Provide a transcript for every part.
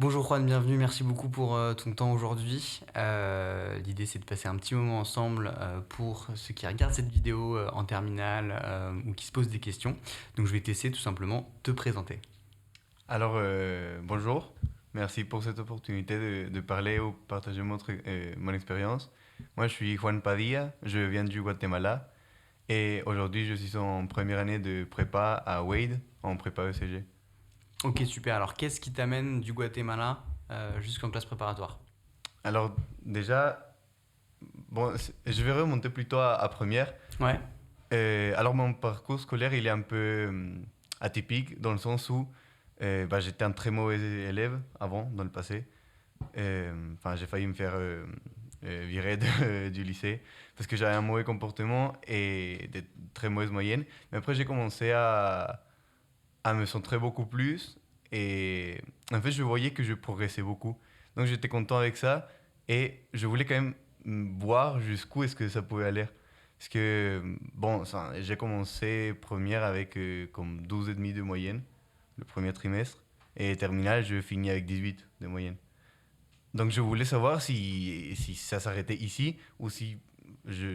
Bonjour Juan, bienvenue, merci beaucoup pour ton temps aujourd'hui. L'idée c'est de passer un petit moment ensemble pour ceux qui regardent cette vidéo en terminale ou qui se posent des questions. Donc je vais t'essayer tout simplement te présenter. Bonjour. Merci pour cette opportunité de parler ou partager mon expérience. Moi, je suis Juan Padilla, je viens du Guatemala et aujourd'hui, je suis en première année de prépa à Wade, en prépa ECG. Ok, super. Alors qu'est-ce qui t'amène du Guatemala jusqu'en classe préparatoire? Alors, déjà, je vais remonter plutôt à première. Ouais, Alors, mon parcours scolaire, il est un peu atypique dans le sens où j'étais un très mauvais élève avant, dans le passé. J'ai failli me faire virer du lycée parce que j'avais un mauvais comportement et des très mauvaises moyennes. Mais après, j'ai commencé à me centrer beaucoup plus et en fait, je voyais que je progressais beaucoup. Donc, j'étais content avec ça et je voulais quand même voir jusqu'où est-ce que ça pouvait aller. Parce que, j'ai commencé première avec comme 12 et demi de moyenne, le premier trimestre, et terminale, je finis avec 18 de moyenne. Donc je voulais savoir si ça s'arrêtait ici ou si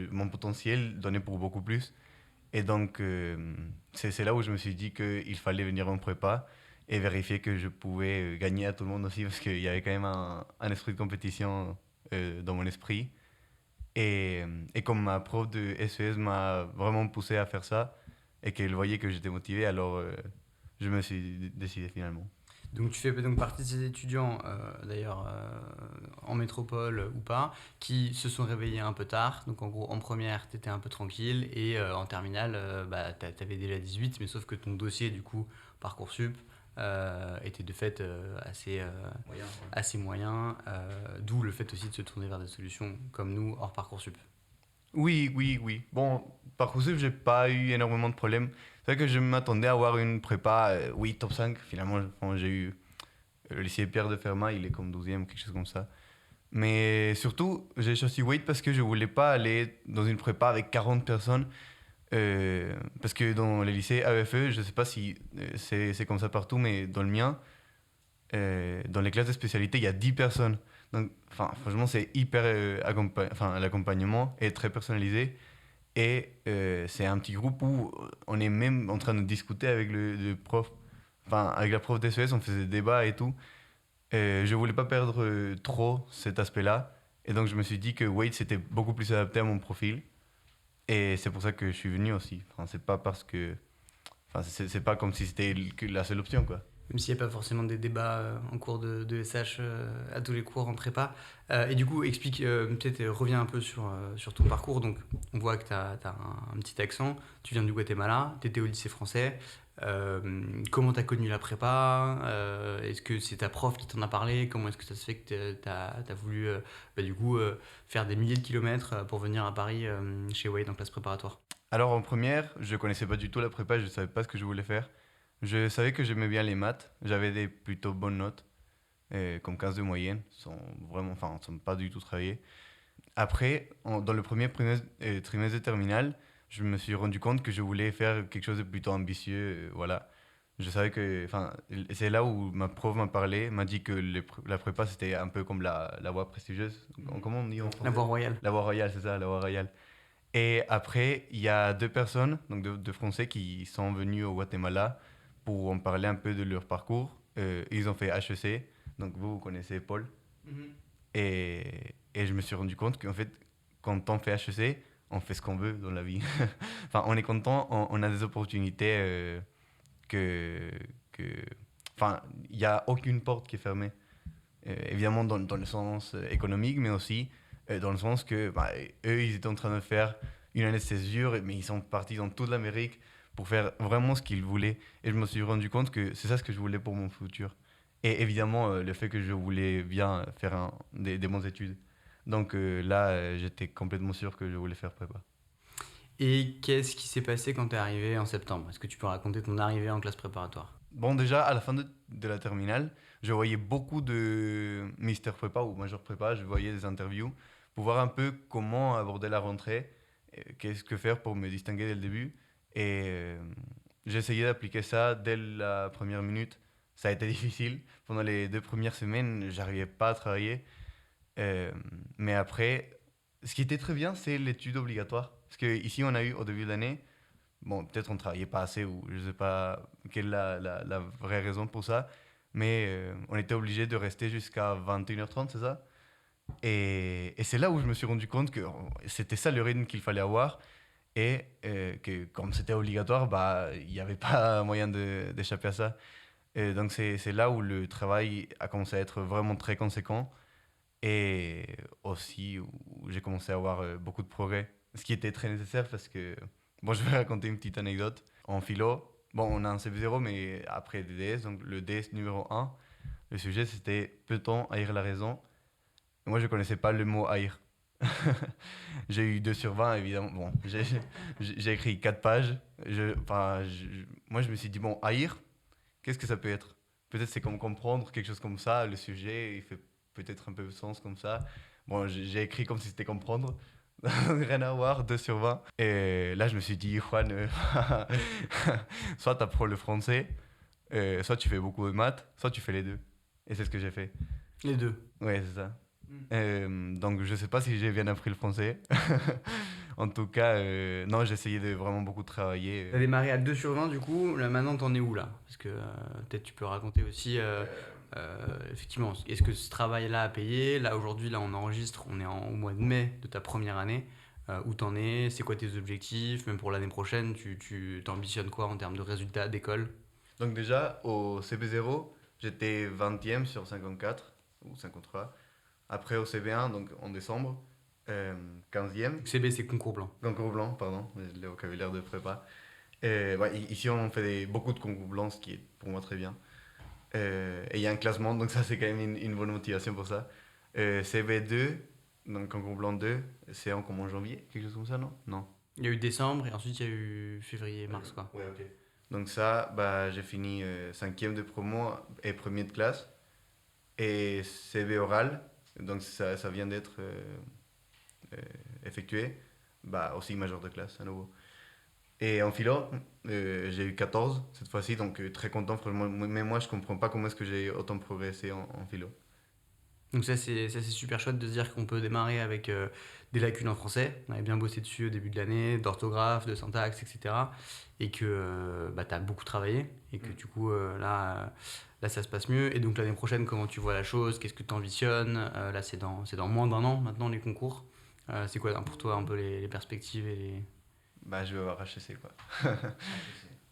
mon potentiel donnait pour beaucoup plus. Et donc c'est là où je me suis dit qu'il fallait venir en prépa et vérifier que je pouvais gagner à tout le monde aussi parce qu'il y avait quand même un esprit de compétition dans mon esprit. Et comme ma prof de SES m'a vraiment poussé à faire ça et qu'elle voyait que j'étais motivé, alors je me suis décidé finalement. donc tu fais donc partie de ces étudiants, d'ailleurs en métropole ou pas, qui se sont réveillés un peu tard. Donc en gros, en première, tu étais un peu tranquille et en terminale, tu avais déjà 18, mais sauf que ton dossier, du coup, Parcoursup, était de fait assez moyen, d'où le fait aussi de se tourner vers des solutions comme nous, hors Parcoursup. Oui, oui, oui. Bon, Parcoursup, j'ai pas eu énormément de problèmes. C'est vrai que je m'attendais à avoir une prépa, oui, top 5. Finalement, bon, j'ai eu le lycée Pierre de Fermat, il est comme 12e, quelque chose comme ça. Mais surtout, j'ai choisi Wade parce que je voulais pas aller dans une prépa avec 40 personnes. Parce que dans les lycées AEFE, je sais pas si c'est comme ça partout, mais dans le mien, dans les classes de spécialité, il y a 10 personnes. Donc, franchement, c'est hyper. L'accompagnement est très personnalisé. Et c'est un petit groupe où on est même en train de discuter avec le prof. Enfin, avec la prof d'SES, on faisait des débats et tout. Je voulais pas perdre trop cet aspect-là. Et donc, je me suis dit que Wade, c'était beaucoup plus adapté à mon profil. Et c'est pour ça que je suis venu aussi. Enfin, c'est pas parce que. Enfin, c'est pas comme si c'était la seule option, quoi. Même s'il n'y a pas forcément des débats en cours de SH à tous les cours en prépa. Et du coup, explique, peut-être reviens un peu sur ton parcours. Donc, on voit que tu as, un petit accent, tu viens du Guatemala, tu étais au lycée français. Comment tu as connu la prépa? Est-ce que c'est ta prof qui t'en a parlé? Comment est-ce que ça se fait que tu as voulu du coup, faire des milliers de kilomètres pour venir à Paris chez Wade en classe préparatoire? Alors, en première, je connaissais pas du tout la prépa, je savais pas ce que je voulais faire. Je savais que j'aimais bien les maths, j'avais des plutôt bonnes notes, comme 15 de moyenne, sans pas du tout travailler. Après, dans le premier trimestre de terminale, je me suis rendu compte que je voulais faire quelque chose de plutôt ambitieux. Voilà. Je savais que. Enfin, c'est là où ma prof m'a parlé, m'a dit que la prépa c'était un peu comme la voie prestigieuse. Comment on dit en La français? voie royale. La voie royale, c'est ça, la voie royale. Et après, il y a deux personnes, donc deux Français, qui sont venus au Guatemala pour en parler un peu de leur parcours. Ils ont fait HEC, donc vous connaissez Paul. Mhm. Et je me suis rendu compte qu'en fait, quand on fait HEC, on fait ce qu'on veut dans la vie. Enfin, on est content, on a des opportunités que, que... Enfin, il n'y a aucune porte qui est fermée. Évidemment, dans le sens économique, mais aussi dans le sens que eux, ils étaient en train de faire une année de césure, mais ils sont partis dans toute l'Amérique pour faire vraiment ce qu'ils voulaient. Et je me suis rendu compte que c'est ça ce que je voulais pour mon futur. Et évidemment, le fait que je voulais bien faire des bonnes études. Donc là, j'étais complètement sûr que je voulais faire prépa. Et qu'est-ce qui s'est passé quand tu es arrivé en septembre? Est-ce que tu peux raconter ton arrivée en classe préparatoire? Bon, déjà, à la fin de la terminale, je voyais beaucoup de Mister Prépa ou Major Prépa, je voyais des interviews pour voir un peu comment aborder la rentrée, qu'est-ce que faire pour me distinguer dès le début. Et j'ai essayé d'appliquer ça dès la première minute, ça a été difficile. Pendant les 2 premières semaines, j'arrivais pas à travailler. Euh, mais après, ce qui était très bien, c'est l'étude obligatoire. Parce qu'ici, on a eu au début de l'année, bon, peut-être on ne travaillait pas assez ou je sais pas quelle est la vraie raison pour ça, mais on était obligé de rester jusqu'à 21h30, c'est ça? Et c'est là où je me suis rendu compte que c'était ça le rythme qu'il fallait avoir et que comme c'était obligatoire, bah, il n'y avait pas moyen d'échapper à ça. Et donc c'est là où le travail a commencé à être vraiment très conséquent et aussi où j'ai commencé à avoir beaucoup de progrès. Ce qui était très nécessaire parce que, bon, je vais raconter une petite anecdote. En philo, bon, on a un CP0, mais après des DS, donc le DS numéro 1, le sujet c'était peut-on haïr la raison? Moi, je connaissais pas le mot haïr. J'ai eu 2 sur 20, évidemment. Bon, j'ai écrit 4 pages. Moi, je me suis dit, bon, haïr, qu'est-ce que ça peut être? Peut-être c'est comme comprendre, quelque chose comme ça. Le sujet, il fait peut-être un peu de sens comme ça. Bon, j'ai écrit comme si c'était comprendre. Rien à voir, 2 sur 20. Et là, je me suis dit, Juan, soit tu apprends le français, soit tu fais beaucoup de maths, soit tu fais les deux. Et c'est ce que j'ai fait. Les deux. Ouais, c'est ça. Donc, je sais pas si j'ai bien appris le français. En tout cas, non, j'ai essayé de vraiment beaucoup travailler. T'as démarré à 2 sur 20 du coup, là maintenant t'en es où là? Parce que peut-être tu peux raconter aussi, effectivement, est-ce que ce travail-là a payé? Là aujourd'hui, là on enregistre, on est au mois de mai de ta première année. Où t'en es? C'est quoi tes objectifs? Même pour l'année prochaine, tu t'ambitionnes quoi en termes de résultats d'école? Donc, déjà, au CB0, j'étais 20e sur 54 ou 53. Après, au CB1, donc en décembre, 15e. CB c'est concours blanc. Concours blanc, pardon, le vocabulaire de prépa. Et, ouais, ici, on fait beaucoup de concours blancs, ce qui est pour moi très bien. Et il y a un classement, donc ça, c'est quand même une bonne motivation pour ça. CB2, donc concours blanc 2, c'est en comment janvier, quelque chose comme ça, non? Non. Il y a eu décembre et ensuite il y a eu février, mars quoi. Ouais, ok. Donc ça, bah, j'ai fini 5e de promo et premier de classe. Et CB oral, donc ça vient d'être euh, effectué, bah, aussi major de classe à nouveau. Et en philo, j'ai eu 14 cette fois-ci, donc très content. Franchement, mais moi, je comprends pas comment est-ce que j'ai autant progressé en philo. Donc ça c'est super chouette de se dire qu'on peut démarrer avec des lacunes en français. On avait bien bossé dessus au début de l'année, d'orthographe, de syntaxe, etc. Et que bah, tu as beaucoup travaillé et que du coup là ça se passe mieux. Et donc l'année prochaine, comment tu vois la chose? Qu'est-ce que tu ambitionnes? Là c'est dans moins d'un an maintenant les concours. C'est quoi pour toi un peu les perspectives et les... Bah, je vais avoir HEC, quoi.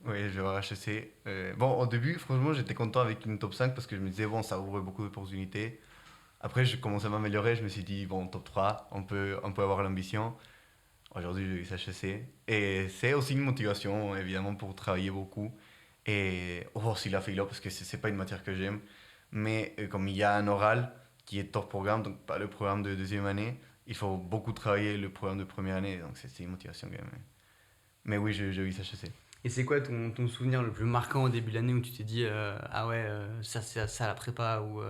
Oui, je vais avoir HEC. Bon, au début, franchement, j'étais content avec une top 5 parce que je me disais, bon, ça ouvre beaucoup d'opportunités. Après, je commençais à m'améliorer. Je me suis dit, bon, top 3 on peut avoir l'ambition. Aujourd'hui, j'ai eu HEC. Et c'est aussi une motivation, évidemment, pour travailler beaucoup. Et aussi la philo, parce que c'est pas une matière que j'aime. Mais comme il y a un oral qui est hors programme, donc pas le programme de deuxième année, il faut beaucoup travailler le programme de première année. Donc c'est une motivation quand même. Mais oui, j'ai eu HEC. Et c'est quoi ton souvenir le plus marquant au début de l'année où tu t'es dit ah ouais ça c'est ça la prépa ou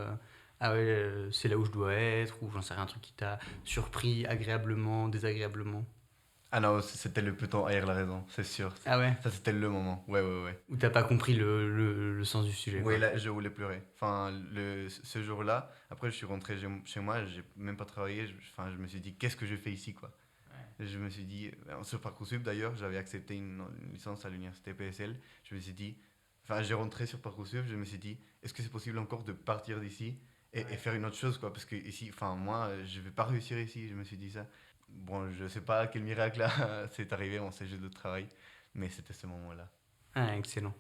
ah ouais c'est là où je dois être ou j'en sais rien un truc qui t'a surpris agréablement désagréablement Ah non, c'était le peloton ailleurs la raison, c'est sûr. ah ouais Ça, c'était le moment. Ouais, ouais, ouais. où t'as pas compris le sens du sujet Oui, quoi. là, je voulais pleurer. Enfin, ce jour-là, après, je suis rentré chez moi, j'ai même pas travaillé. Enfin, je me suis dit, qu'est-ce que je fais ici, quoi? Je me suis dit, sur Parcoursup d'ailleurs, j'avais accepté une licence à l'université PSL. Je me suis dit, enfin, j'ai rentré sur Parcoursup, je me suis dit, est-ce que c'est possible encore de partir d'ici et faire une autre chose, quoi? Parce que ici, enfin, moi, je vais pas réussir ici, je me suis dit ça. Bon, je sais pas quel miracle là, c'est arrivé, on sait juste de travail, mais c'était ce moment-là. Ah excellent.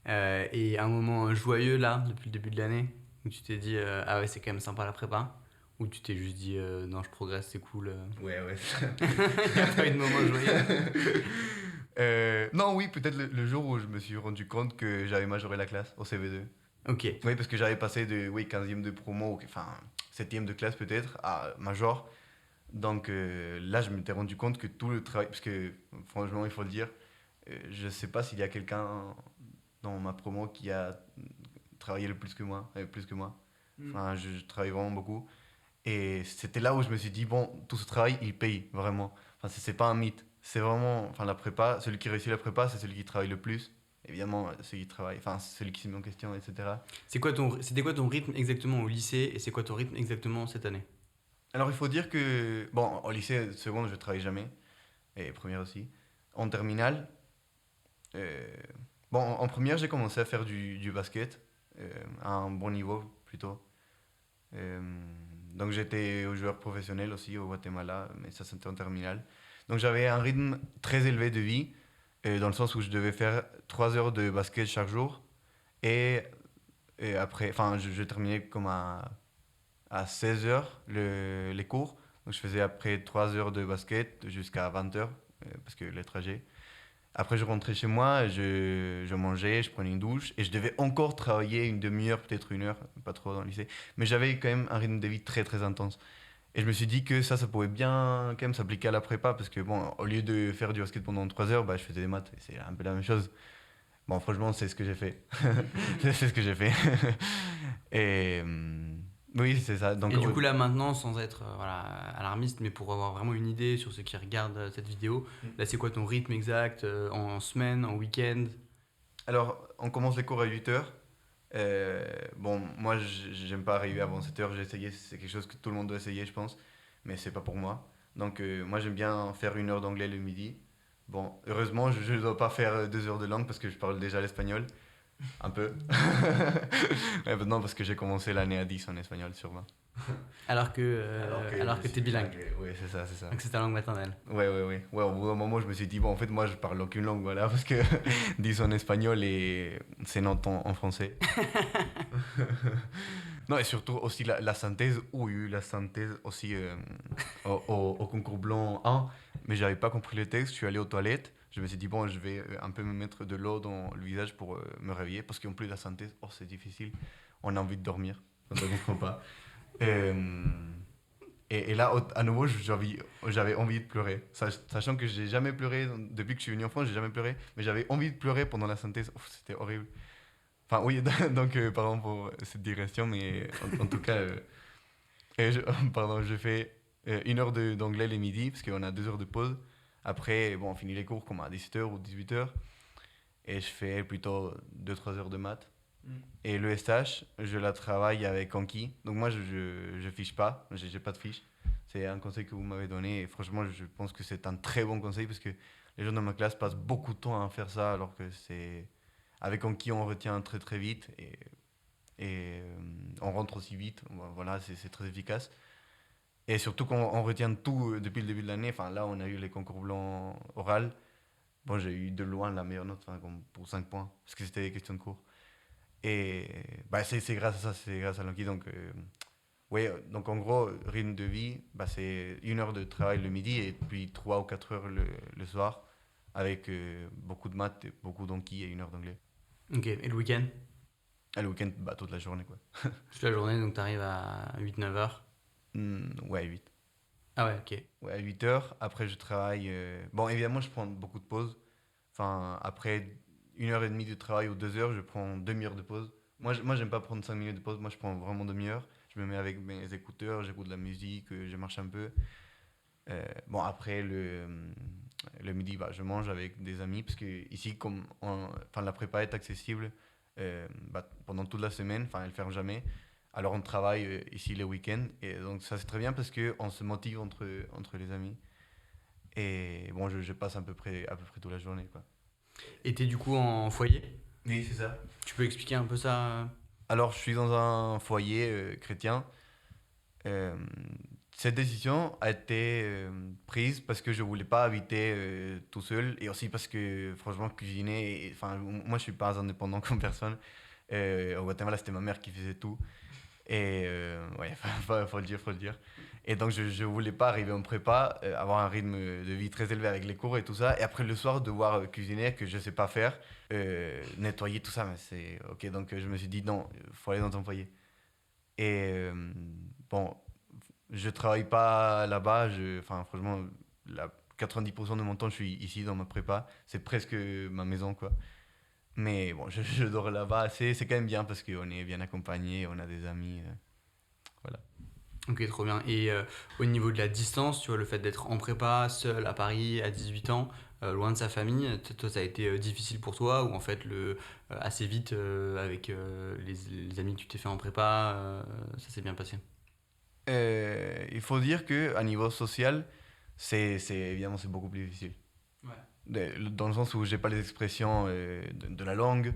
Et un moment joyeux là depuis le début de l'année où tu t'es dit ah ouais c'est quand même sympa la prépa ou tu t'es juste dit non je progresse c'est cool Ouais, ouais. il y a pas eu de moment joyeux. Non, oui, peut-être le jour où je me suis rendu compte que j'avais majoré la classe au CV2. Ok. Oui, parce que j'avais passé de oui, 15e de promo, enfin 7e de classe peut-être, à major. Donc là, je m'étais rendu compte que tout le travail, parce que franchement, il faut le dire, je sais pas s'il y a quelqu'un dans ma promo qui a travaillé le plus que moi, plus que moi. Enfin, je travaille vraiment beaucoup. Et c'était là où je me suis dit, bon, tout ce travail, il paye, vraiment. Enfin, c'est pas un mythe. C'est vraiment, enfin, la prépa, celui qui réussit la prépa, c'est celui qui travaille le plus. évidemment, ceux qui travaillent, enfin, celui qui se met en question, etc. C'était quoi ton rythme exactement au lycée et c'est quoi ton rythme exactement cette année? Alors, il faut dire que, bon, au lycée, seconde, je travaille jamais, et première aussi. En terminale, euh, bon, en première, j'ai commencé à faire du basket, à un bon niveau plutôt. Euh, donc, j'étais au joueur professionnel aussi au Guatemala, mais ça, c'était en terminale. Donc, j'avais un rythme très élevé de vie, dans le sens où je devais faire 3 heures de basket chaque jour. Et, et après, enfin, je terminais comme à 16 heures les cours. Donc je faisais après 3 heures de basket jusqu'à 20 heures, parce que les trajets. Après, je rentrais chez moi, je mangeais, je prenais une douche et je devais encore travailler une demi-heure, peut-être une heure, pas trop dans le lycée. Mais j'avais quand même un rythme de vie très très intense. Et je me suis dit que ça pouvait bien quand même s'appliquer à la prépa parce que bon, au lieu de faire du basket pendant 3 heures, bah, je faisais des maths et c'est un peu la même chose. Bon, franchement, c'est ce que j'ai fait. C'est ce que j'ai fait. Et oui, c'est ça. Donc, Et du coup, là, maintenant, sans être voilà, alarmiste, mais pour avoir vraiment une idée sur ceux qui regardent cette vidéo, là, c'est quoi ton rythme exact en semaine, en week-end? alors, on commence les cours à 8 heures. Bon, moi, j'aime pas arriver avant 7 heures. J'ai essayé, c'est quelque chose que tout le monde doit essayer, je pense. Mais c'est pas pour moi. Donc, moi, j'aime bien faire 1 heure d'anglais le midi. Bon, heureusement, je ne dois pas faire 2 heures de langue parce que je parle déjà l'espagnol. Un peu. Ouais, bah non, parce que j'ai commencé l'année à 10 en espagnol sur 20. Alors Je que suis t'es bilingue. bilingue. Oui, c'est ça, c'est ça. Donc c'est ta langue maternelle. Ouais, au bout d'un moment, je me suis dit, bon, en fait, moi, je parle aucune langue, voilà, parce que 10 en espagnol et c'est Nantes en français. Non, et surtout aussi la synthèse, oui, la synthèse aussi au concours blanc 1, mais j'avais pas compris le texte, je suis allé aux toilettes, je me suis dit, bon, je vais un peu me mettre de l'eau dans le visage pour me réveiller, parce qu'en plus, la synthèse, oh, c'est difficile, on a envie de dormir, on ne comprend pas. Euh, et là, à nouveau, j'avais envie de pleurer. Sachant que j'ai jamais pleuré, depuis que je suis venu en France, j'ai jamais pleuré, mais j'avais envie de pleurer pendant la synthèse. Ouf, c'était horrible. Enfin, oui, donc, pardon pour cette digression, mais en tout cas, pardon, je fais 1 heure d'anglais les midis, parce qu'on a 2 heures de pause. Après, bon, on finit les cours comme à 17 heures ou 18 heures, et je fais plutôt 2 3 heures de maths. Et le SH, je la travaille avec Anki. Donc moi, je fiche pas, j'ai pas de fiche. C'est un conseil que vous m'avez donné et franchement, je pense que c'est un très bon conseil parce que les gens dans ma classe passent beaucoup de temps à faire ça alors que c'est... Avec Anki, on retient très très vite et on rentre aussi vite. Voilà, c'est très efficace. Et surtout qu'on retient tout depuis le début de l'année. Enfin, là, on a eu les concours blancs oral. Bon, j'ai eu de loin la meilleure note, enfin, comme pour 5 points, parce que c'était des questions de cours. Et bah, c'est grâce à ça, c'est grâce à Loki. Donc, ouais, donc en gros, rythme de vie, bah, c'est 1 heure de travail le midi et puis 3 ou 4 heures le soir, avec beaucoup de maths, beaucoup d'anki et 1 heure d'anglais. Ok, et le week-end? Et le week-end, bah, toute la journée, quoi. Toute la journée, donc t'arrives à 8 9 heures. Ouais, 8. Ah ouais, ok. Ouais, à 8 heures. Après, je travaille. Bon, évidemment, je prends beaucoup de pauses. Enfin, après 1 heure et demie de travail ou 2 heures, je prends demi-heure de pause. Moi, j'aime pas prendre 5 minutes de pause. Moi, je prends vraiment demi-heure. Je me mets avec mes écouteurs, j'écoute de la musique, je marche un peu. Bon, après, le midi, bah, je mange avec des amis. Parce que ici, comme enfin, la prépa est accessible bah, pendant toute la semaine, enfin, elle ferme jamais. Alors, on travaille ici les week-ends. Et donc, ça, c'est très bien parce qu'on se motive entre les amis. Et bon, je passe à peu près toute la journée, quoi. Et t'es du coup en foyer? Oui, c'est ça. Tu peux expliquer un peu ça? Alors, je suis dans un foyer chrétien. Euh, Cette décision a été prise parce que je voulais pas habiter tout seul et aussi parce que, franchement, cuisiner, enfin, moi, je suis pas indépendant comme personne. Au Guatemala, c'était ma mère qui faisait tout. Et ouais, faut le dire, faut le dire. Et donc, je voulais pas arriver en prépa, avoir un rythme de vie très élevé avec les cours et tout ça. Et après, le soir, devoir cuisiner, que je sais pas faire, nettoyer, tout ça. Mais c'est ok. Donc, je me suis dit, non, faut aller dans ton foyer. Et bon, je travaille pas là-bas. Enfin, franchement, 90% de mon temps, je suis ici dans ma prépa. C'est presque ma maison, quoi. Mais bon, je dors là-bas. C'est quand même bien parce qu'on est bien accompagné, on a des amis. Voilà. Ok, trop bien. Et au niveau de la distance, tu vois, le fait d'être en prépa, seul à Paris, à 18 ans, loin de sa famille. Toi, ça a été difficile pour toi ou en fait, assez vite, avec les amis que tu t'es fait en prépa, ça s'est bien passé? Il faut dire qu'à niveau social, évidemment, c'est beaucoup plus difficile. Ouais. Dans le sens où j'ai pas les expressions de la langue,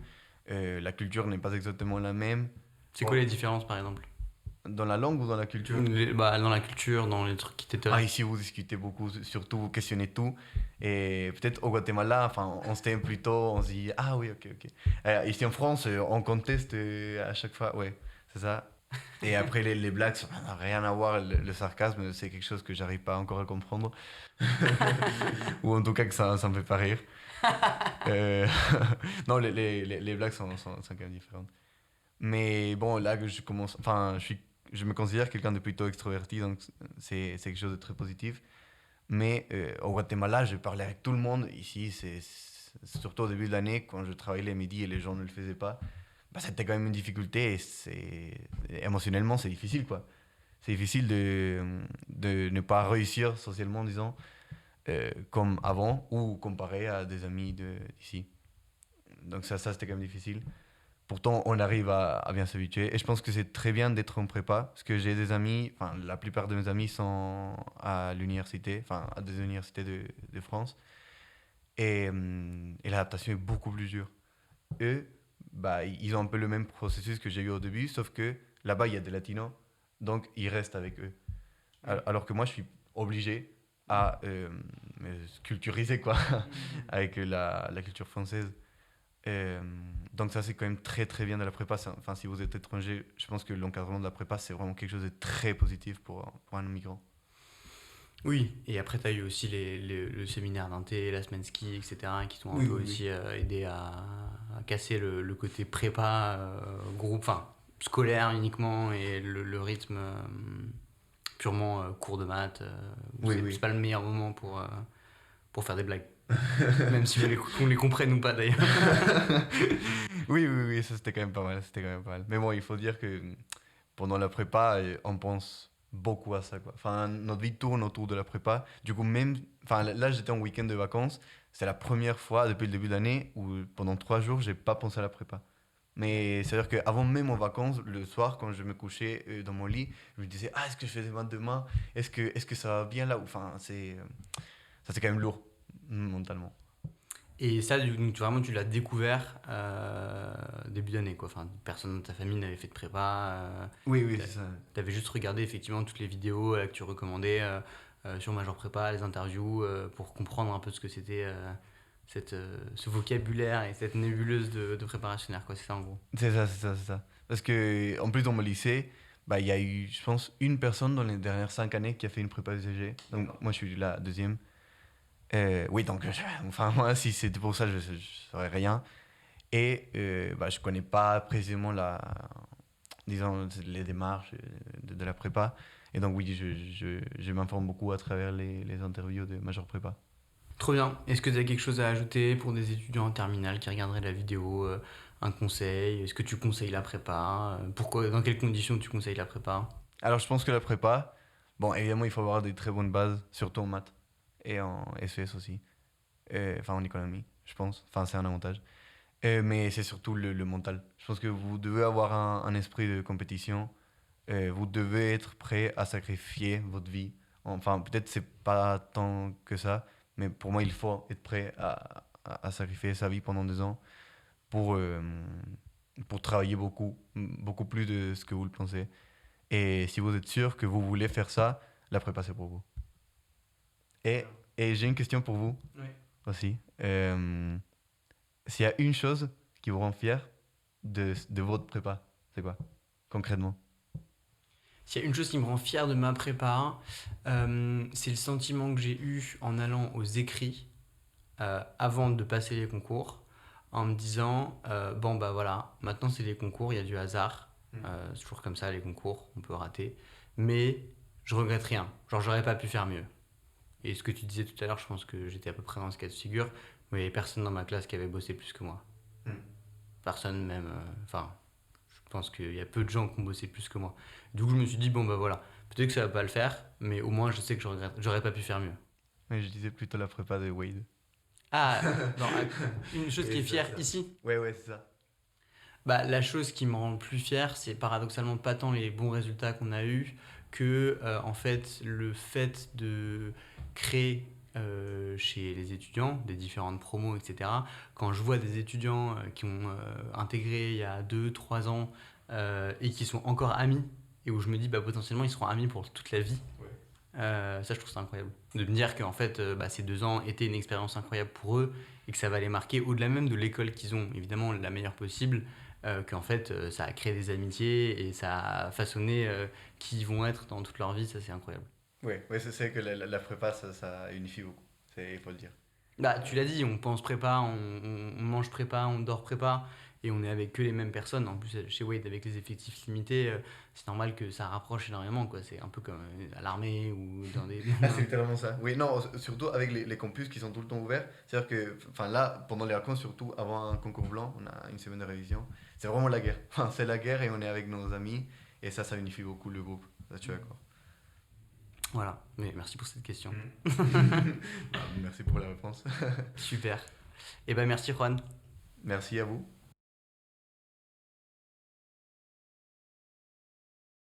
la culture n'est pas exactement la même. C'est quoi Bon, les différences par exemple? dans la langue ou dans la culture? Bah, dans la culture, dans les trucs qui Ah, t'intéressent. ici, vous discutez beaucoup, surtout, vous questionnez tout. Et peut-être au Guatemala, enfin, on se tait plutôt, on se dit, ah oui, ok, ok. Ici en France, on conteste à chaque fois, ouais, c'est ça. Et après, les blagues, ça n'a rien à voir. Le sarcasme, c'est quelque chose que j'arrive pas encore à comprendre. Ou en tout cas que ça me fait pas rire. Euh, non, les blagues sont quand même différentes. Mais bon, là que je commence, enfin, je me considère quelqu'un de plutôt extroverti, donc c'est quelque chose de très positif. Mais au Guatemala, je parlais avec tout le monde. Ici, surtout au début de l'année, quand je travaillais les midis et les gens ne le faisaient pas, bah, c'était quand même une difficulté. Et émotionnellement, c'est difficile, quoi. C'est difficile de ne pas réussir socialement, disons, comme avant, ou comparé à des amis d'ici. Donc ça c'était quand même difficile. Pourtant, on arrive à bien s'habituer. Et je pense que c'est très bien d'être en prépa, parce que j'ai des amis, enfin, la plupart de mes amis sont à l'université, enfin, à des universités de France. Et l'adaptation est beaucoup plus dure. Eux, bah, ils ont un peu le même processus que j'ai eu au début, sauf que là-bas, il y a des latinos, donc ils restent avec eux. Alors que moi, je suis obligé à me culturiser, quoi, avec la culture française. Euh, donc ça, c'est quand même très très bien de la prépa. Enfin, si vous êtes étranger, je pense que l'encadrement de la prépa, c'est vraiment quelque chose de très positif pour un migrant. Oui, et après, tu as eu aussi le séminaire d'inté, la semaine ski, etc., qui t'ont un Oui, peu oui, oui. aussi aidé à casser le côté prépa, groupe, enfin, scolaire uniquement, et le rythme purement cours de maths, où Oui, c'est oui. pas le meilleur moment pour faire des blagues. Même si qu'on les comprenne ou pas d'ailleurs. Oui, oui, oui, ça c'était quand même pas mal, c'était quand même pas mal. Mais bon, il faut dire que pendant la prépa, on pense beaucoup à ça, quoi. Enfin, notre vie tourne autour de la prépa. Du coup, même, enfin, là, j'étais en week-end de vacances. C'est la première fois depuis le début de l'année où pendant 3 jours, j'ai pas pensé à la prépa. Mais c'est-à-dire qu'avant même en vacances, le soir, quand je me couchais dans mon lit, je me disais, ah, est-ce que je fais des maths demain? Est-ce que ça va bien là? Enfin, ça c'est quand même lourd, mentalement. Et ça, donc, vraiment, tu l'as découvert début d'année, quoi. Enfin, personne dans ta famille n'avait fait de prépa. Oui, oui, c'est ça. T'avais juste regardé effectivement toutes les vidéos que tu recommandais sur Major Prépa, les interviews, pour comprendre un peu ce que c'était ce vocabulaire et cette nébuleuse de préparationnaire, quoi. C'est ça en gros. C'est ça, c'est ça, c'est ça. Parce que, en plus, dans mon lycée, bah, il y a eu, je pense, une personne dans les dernières 5 années qui a fait une prépa UCG. Donc, moi, je suis la deuxième. Oui, donc, enfin, moi, si c'était pour ça, je ne saurais rien. Et bah, je connais pas précisément disons, les démarches de la prépa. Et donc, oui, je m'informe beaucoup à travers les interviews de Major Prépa. Trop bien. Est-ce que tu as quelque chose à ajouter pour des étudiants en terminale qui regarderaient la vidéo, un conseil? Est-ce que tu conseilles la prépa? Pourquoi, dans quelles conditions tu conseilles la prépa? Alors, je pense que la prépa, bon, évidemment, il faut avoir des très bonnes bases, surtout en maths et en SES aussi. Enfin, en économie, je pense. Enfin, c'est un avantage. Mais c'est surtout le mental. Je pense que vous devez avoir un esprit de compétition. Vous devez être prêt à sacrifier votre vie. Enfin, peut-être c'est pas tant que ça, mais pour moi, il faut être prêt à sacrifier sa vie pendant 2 ans pour, euh, pour travailler beaucoup, beaucoup plus de ce que vous le pensez. Et si vous êtes sûr que vous voulez faire ça, la prépa, c'est pour vous. Et, et j'ai une question pour vous Oui. aussi. S'il y a une chose qui vous rend fier de votre prépa, c'est quoi, concrètement? S'il y a une chose qui me rend fier de ma prépa, c'est le sentiment que j'ai eu en allant aux écrits avant de passer les concours, en me disant bon bah voilà, maintenant c'est les concours, il y a du hasard. C'est toujours comme ça les concours, on peut rater, mais je regrette rien. Genre j'aurais pas pu faire mieux. Et ce que tu disais tout à l'heure, je pense que j'étais à peu près dans ce cas de figure, mais il n'y avait personne dans ma classe qui avait bossé plus que moi. Personne même, enfin, je pense qu'il y a peu de gens qui ont bossé plus que moi. Du coup, je me suis dit, bon bah voilà, peut-être que ça va pas le faire, mais au moins je sais que j'aurais pas pu faire mieux. Mais je disais plutôt la prépa de Wade. Ah, non, une chose qui est Et fière ça. ici. Ouais, c'est ça. Bah, la chose qui me rend le plus fier, c'est paradoxalement pas tant les bons résultats qu'on a eus que en fait le fait de créer chez les étudiants des différentes promos, etc. Quand je vois des étudiants qui ont intégré il y a 2 3 ans et qui sont encore amis et où je me dis bah, potentiellement ils seront amis pour toute la vie, Ouais. ça je trouve ça incroyable. De me dire qu'en fait bah, ces 2 ans étaient une expérience incroyable pour eux et que ça va les marquer au-delà même de l'école qu'ils ont, évidemment la meilleure possible, qu'en fait ça a créé des amitiés et ça a façonné qui ils vont être dans toute leur vie, ça c'est incroyable. Ouais, c'est que la prépa, ça unifie beaucoup. Il faut le dire. Bah tu l'as dit, on pense prépa, on mange prépa, on dort prépa et on est avec que les mêmes personnes. En plus chez Wade avec les effectifs limités, c'est normal que ça rapproche énormément quoi. C'est un peu comme à l'armée ou dans des... Ah, c'est littéralement ça. Oui, non, surtout avec les campus qui sont tout le temps ouverts. C'est-à-dire que, enfin là, pendant les vacances, surtout avant un concours blanc, on a une semaine de révision. C'est vraiment la guerre. Enfin, c'est la guerre et on est avec nos amis. Et ça unifie beaucoup le groupe. Ça, tu es d'accord. Voilà, mais merci pour cette question. Ah, merci pour la réponse. Super. Et ben merci Juan. Merci à vous.